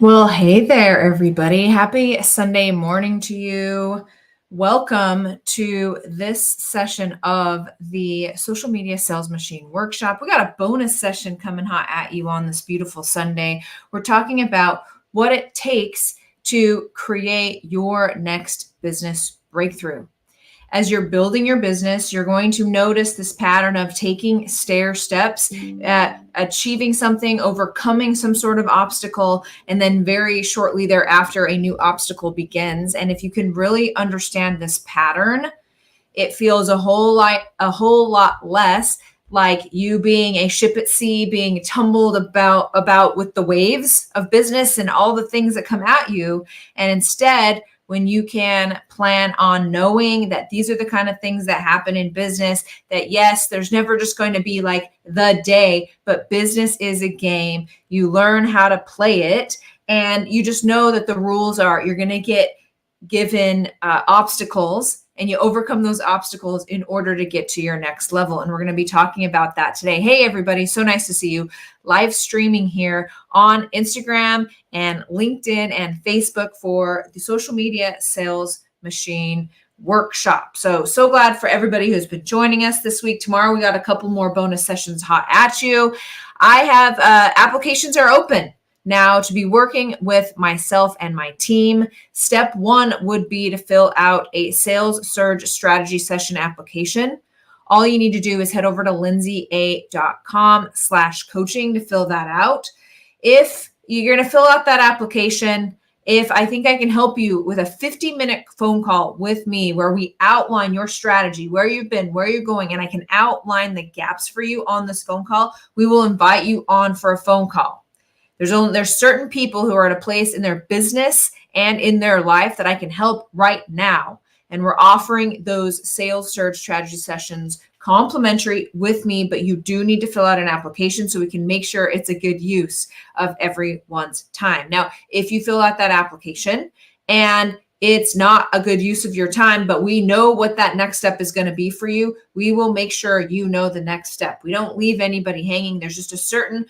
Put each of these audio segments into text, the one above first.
Well, hey there, everybody. Happy Sunday morning to you. Welcome to this session of the Social Media Sales Machine Workshop. We got a bonus session coming hot at you on this beautiful Sunday. We're talking about what it takes to create your next business breakthrough. As you're building your business, you're going to notice this pattern of taking stair steps, achieving something, overcoming some sort of obstacle, and then very shortly thereafter, a new obstacle begins. And if you can really understand this pattern, it feels a whole lot less like you being a ship at sea, being tumbled about with the waves of business and all the things that come at you. And instead, when you can plan on knowing that these are the kind of things that happen in business, that yes, there's never just going to be like the day, but business is a game. You learn how to play it, and you just know that the rules are you're going to get given obstacles, and you overcome those obstacles in order to get to your next level. And we're going to be talking about that today. Hey, everybody. So nice to see you live streaming here on Instagram and LinkedIn and Facebook for the Social Media Sales Machine Workshop. So glad for everybody who's been joining us this week. Tomorrow, we got a couple more bonus sessions hot at you. I have applications are open now to be working with myself and my team. Step one would be to fill out a sales surge strategy session application. All you need to do is head over to lindsayaa.com/coaching to fill that out. If you're going to fill out that application, if I think I can help you with a 50-minute phone call with me where we outline your strategy, where you've been, where you're going, and I can outline the gaps for you on this phone call, we will invite you on for a phone call. There's certain people who are at a place in their business and in their life that I can help right now. And we're offering those sales surge strategy sessions complimentary with me, but you do need to fill out an application so we can make sure it's a good use of everyone's time. Now, if you fill out that application and it's not a good use of your time, but we know what that next step is going to be for you, we will make sure you know the next step. We don't leave anybody hanging. There's just a certain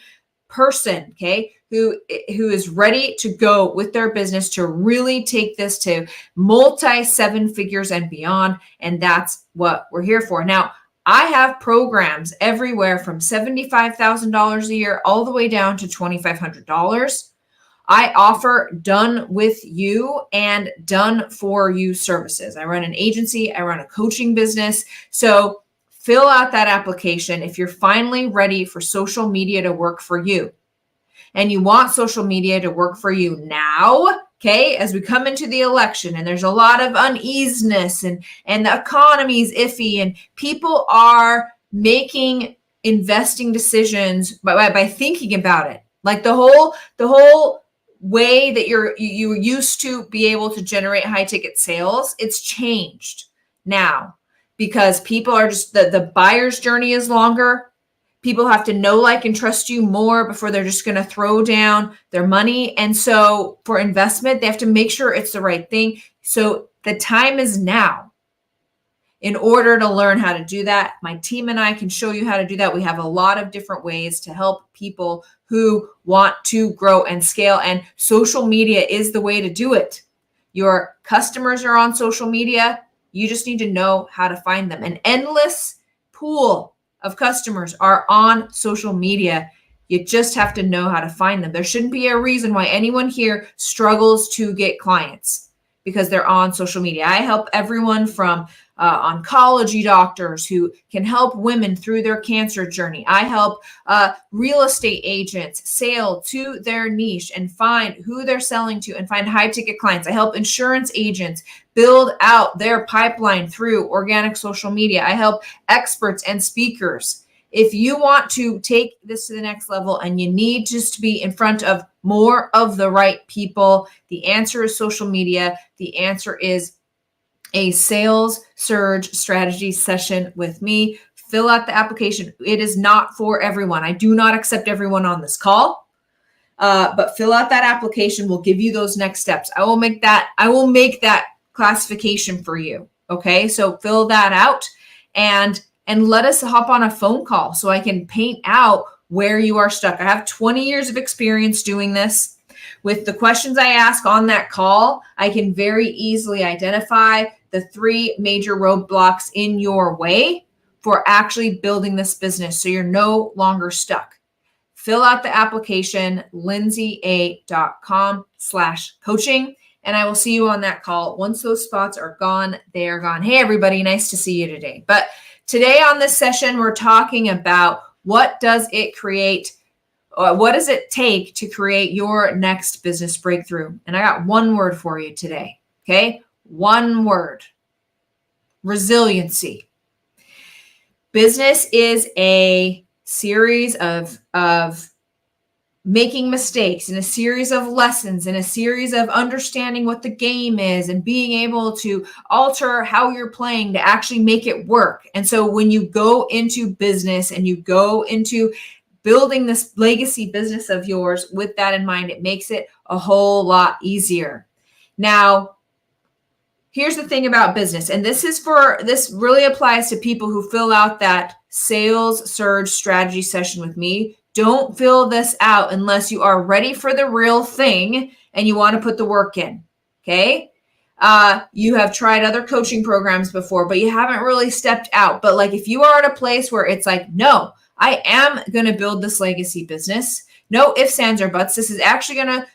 person, okay, who is ready to go with their business to really take this to multi 7 figures and beyond. And that's what we're here for. Now, I have programs everywhere from $75,000 a year all the way down to $2,500. I offer done with you and done for you services. I run an agency, I run a coaching business. So fill out that application if you're finally ready for social media to work for you. And you want social media to work for you now, okay, as we come into the election and there's a lot of uneasiness and the economy is iffy and people are making investing decisions by thinking about it. Like the whole way that you used to be able to generate high ticket sales, it's changed now because people are just, the buyer's journey is longer. People have to know, like, and trust you more before they're just going to throw down their money. And so for investment, they have to make sure it's the right thing. So the time is now. In order to learn how to do that, my team and I can show you how to do that. We have a lot of different ways to help people who want to grow and scale. And social media is the way to do it. Your customers are on social media. You just need to know how to find them. An endless pool of customers are on social media. You just have to know how to find them. There shouldn't be a reason why anyone here struggles to get clients because they're on social media. I help everyone from oncology doctors who can help women through their cancer journey. I help real estate agents sail to their niche and find who they're selling to and find high ticket clients. I help insurance agents build out their pipeline through organic social media. I help experts and speakers. If you want to take this to the next level and you need just to be in front of more of the right people, the answer is social media. The answer is a sales surge strategy session with me. Fill out the application. It is not for everyone. I do not accept everyone on this call, but fill out that application. We'll give you those next steps. I will make that classification for you. Okay, so fill that out and let us hop on a phone call so I can paint out where you are stuck. I have 20 years of experience doing this. With the questions I ask on that call, I can very easily identify the 3 major roadblocks in your way for actually building this business so you're no longer stuck. Fill out the application, lindsayaa.com/coaching, and I will see you on that call. Once those spots are gone, they are gone. Hey, everybody, nice to see you today. But today on this session, we're talking about what does it take to create your next business breakthrough? And I got one word for you today, okay? One word: resiliency. Business is a series of making mistakes and a series of lessons and a series of understanding what the game is and being able to alter how you're playing to actually make it work. And so when you go into business and you go into building this legacy business of yours with that in mind, it makes it a whole lot easier. Now, here's the thing about business, and this really applies to people who fill out that sales surge strategy session with me. Don't fill this out unless you are ready for the real thing and you want to put the work in, okay? You have tried other coaching programs before, but you haven't really stepped out. But like if you are at a place where it's like, no, I am going to build this legacy business. No ifs, ands, or buts. This is actually going to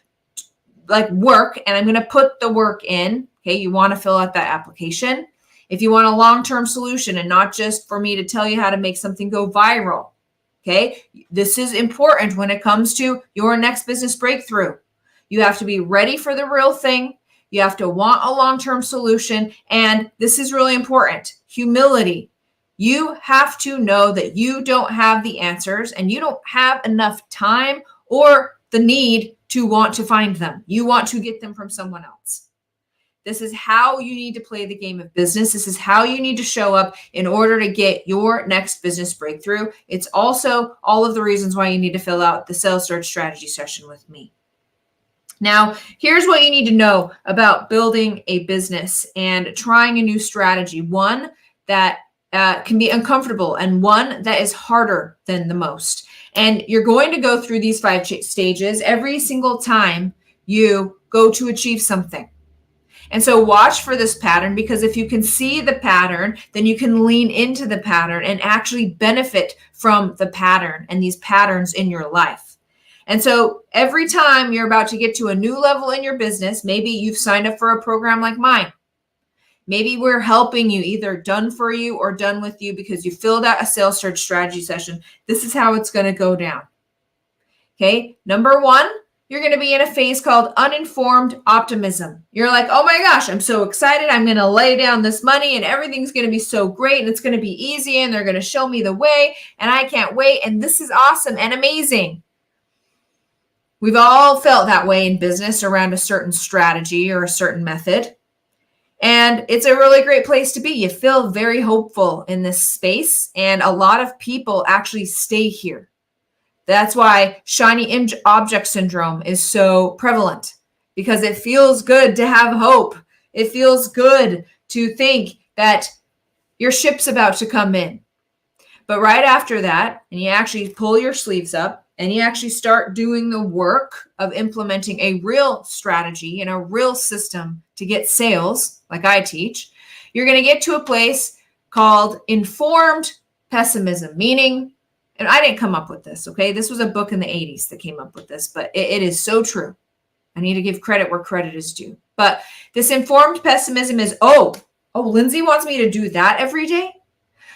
work, and I'm going to put the work in. Okay, you want to fill out that application. If you want a long-term solution and not just for me to tell you how to make something go viral, okay, this is important when it comes to your next business breakthrough. You have to be ready for the real thing. You have to want a long-term solution. And this is really important: humility. You have to know that you don't have the answers and you don't have enough time or the need to want to find them. You want to get them from someone else. This is how you need to play the game of business. This is how you need to show up in order to get your next business breakthrough. It's also all of the reasons why you need to fill out the sales surge strategy session with me. Now, here's what you need to know about building a business and trying a new strategy. One that can be uncomfortable and one that is harder than the most. And you're going to go through these 5 stages every single time you go to achieve something. And so watch for this pattern, because if you can see the pattern, then you can lean into the pattern and actually benefit from the pattern and these patterns in your life. And so every time you're about to get to a new level in your business, maybe you've signed up for a program like mine. Maybe we're helping you, either done for you or done with you, because you filled out a sales surge strategy session. This is how it's going to go down. Okay. Number 1, you're going to be in a phase called uninformed optimism. You're like, oh my gosh, I'm so excited. I'm going to lay down this money and everything's going to be so great and it's going to be easy and they're going to show me the way and I can't wait. And this is awesome and amazing. We've all felt that way in business around a certain strategy or a certain method. And it's a really great place to be. You feel very hopeful in this space, and a lot of people actually stay here. That's why shiny object syndrome is so prevalent, because it feels good to have hope. It feels good to think that your ship's about to come in. But right after that, and you actually pull your sleeves up and you actually start doing the work of implementing a real strategy and a real system to get sales, like I teach, you're going to get to a place called informed pessimism, meaning, and I didn't come up with this, okay? This was a book in the 80s that came up with this, but it is so true. I need to give credit where credit is due. But this informed pessimism is, Lindsay wants me to do that every day?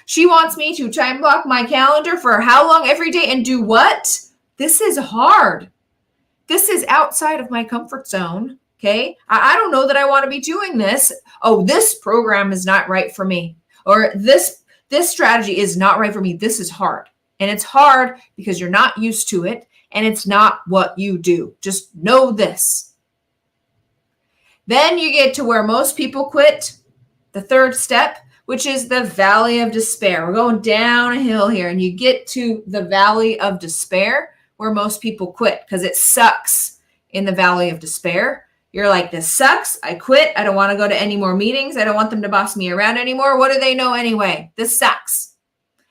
She wants me to time block my calendar for how long every day and do what? This is hard. This is outside of my comfort zone, okay? I don't know that I want to be doing this. Oh, this program is not right for me. Or this strategy is not right for me. This is hard. And it's hard because you're not used to it and it's not what you do. Just know this. Then you get to where most people quit, the 3rd step, which is the valley of despair. We're going down a hill here, and you get to the valley of despair where most people quit because it sucks in the valley of despair. You're like, this sucks. I quit. I don't want to go to any more meetings. I don't want them to boss me around anymore. What do they know anyway? This sucks.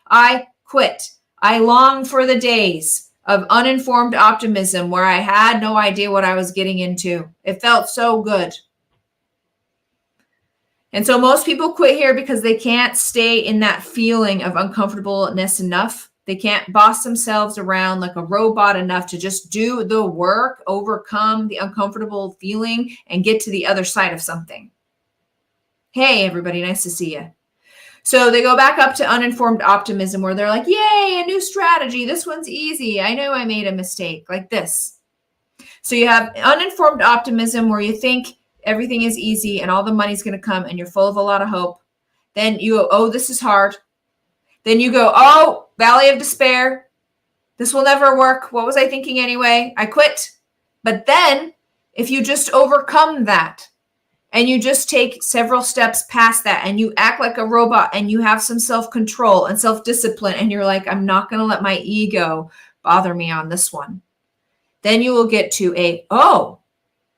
I quit. I long for the days of uninformed optimism where I had no idea what I was getting into. It felt so good. And so most people quit here because they can't stay in that feeling of uncomfortableness enough. They can't boss themselves around like a robot enough to just do the work, overcome the uncomfortable feeling, and get to the other side of something. Hey, everybody, nice to see you. So they go back up to uninformed optimism where they're like, yay, a new strategy. This one's easy. I know I made a mistake, like this. So you have uninformed optimism where you think everything is easy and all the money's going to come and you're full of a lot of hope. Then you go, oh, this is hard. Then you go, oh, valley of despair. This will never work. What was I thinking anyway? I quit. But then if you just overcome that and you just take several steps past that and you act like a robot and you have some self-control and self-discipline and you're like, I'm not going to let my ego bother me on this one. Then you will get to a, oh,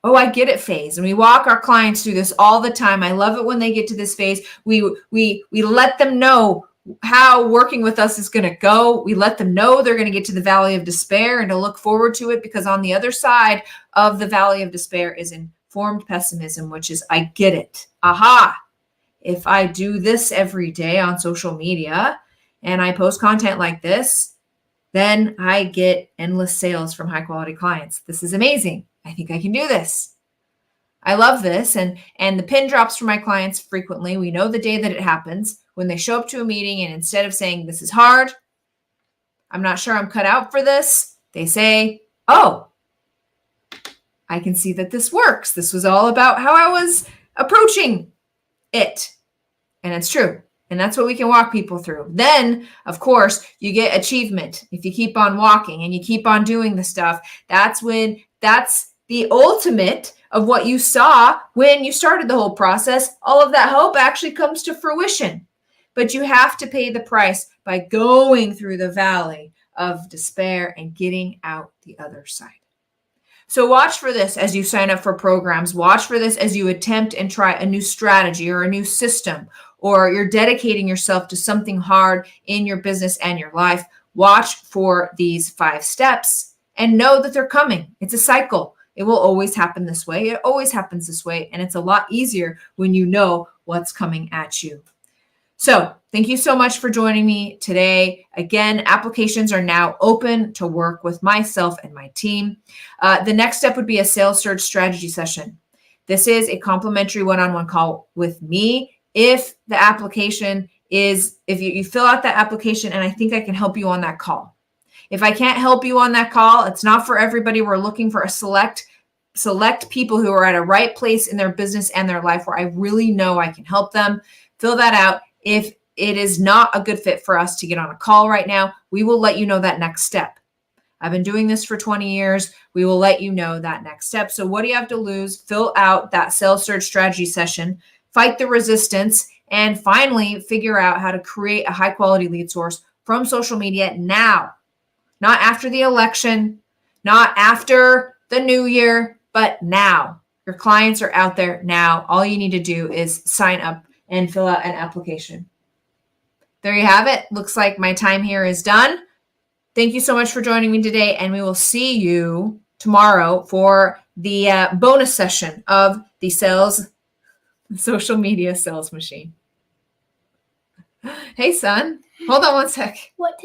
I get it phase. And we walk our clients through this all the time. I love it when they get to this phase. We let them know how working with us is going to go. We let them know they're going to get to the valley of despair and to look forward to it, because on the other side of the valley of despair is informed pessimism, which is, I get it. Aha. If I do this every day on social media and I post content like this, then I get endless sales from high quality clients. This is amazing. I think I can do this. I love this. And the pin drops for my clients frequently. We know the day that it happens when they show up to a meeting, and instead of saying, this is hard, I'm not sure I'm cut out for this, they say, oh, I can see that this works. This was all about how I was approaching it. And it's true. And that's what we can walk people through. Then, of course, you get achievement. If you keep on walking and you keep on doing the stuff, that's the ultimate of what you saw when you started the whole process. All of that hope actually comes to fruition. But you have to pay the price by going through the valley of despair and getting out the other side. So watch for this as you sign up for programs. Watch for this as you attempt and try a new strategy or a new system, or you're dedicating yourself to something hard in your business and your life. Watch for these 5 steps and know that they're coming. It's a cycle. It will always happen this way. It always happens this way. And it's a lot easier when you know what's coming at you. So thank you so much for joining me today. Again, applications are now open to work with myself and my team. The next step would be a sales surge strategy session. This is a complimentary one-on-one call with me. If the application is, if you fill out that application, and I think I can help you on that call. If I can't help you on that call, it's not for everybody. We're looking for a select people who are at a right place in their business and their life where I really know I can help them. Fill that out. If it is not a good fit for us to get on a call right now, we will let you know that next step. I've been doing this for 20 years. We will let you know that next step. So what do you have to lose? Fill out that sales surge strategy session, fight the resistance, and finally figure out how to create a high quality lead source from social media now. Not after the election, not after the new year, but now. Your clients are out there now. All you need to do is sign up and fill out an application. There you have it. Looks like my time here is done. Thank you so much for joining me today, and we will see you tomorrow for the bonus session of the social media sales machine. Hey, son. Hold on one sec. What?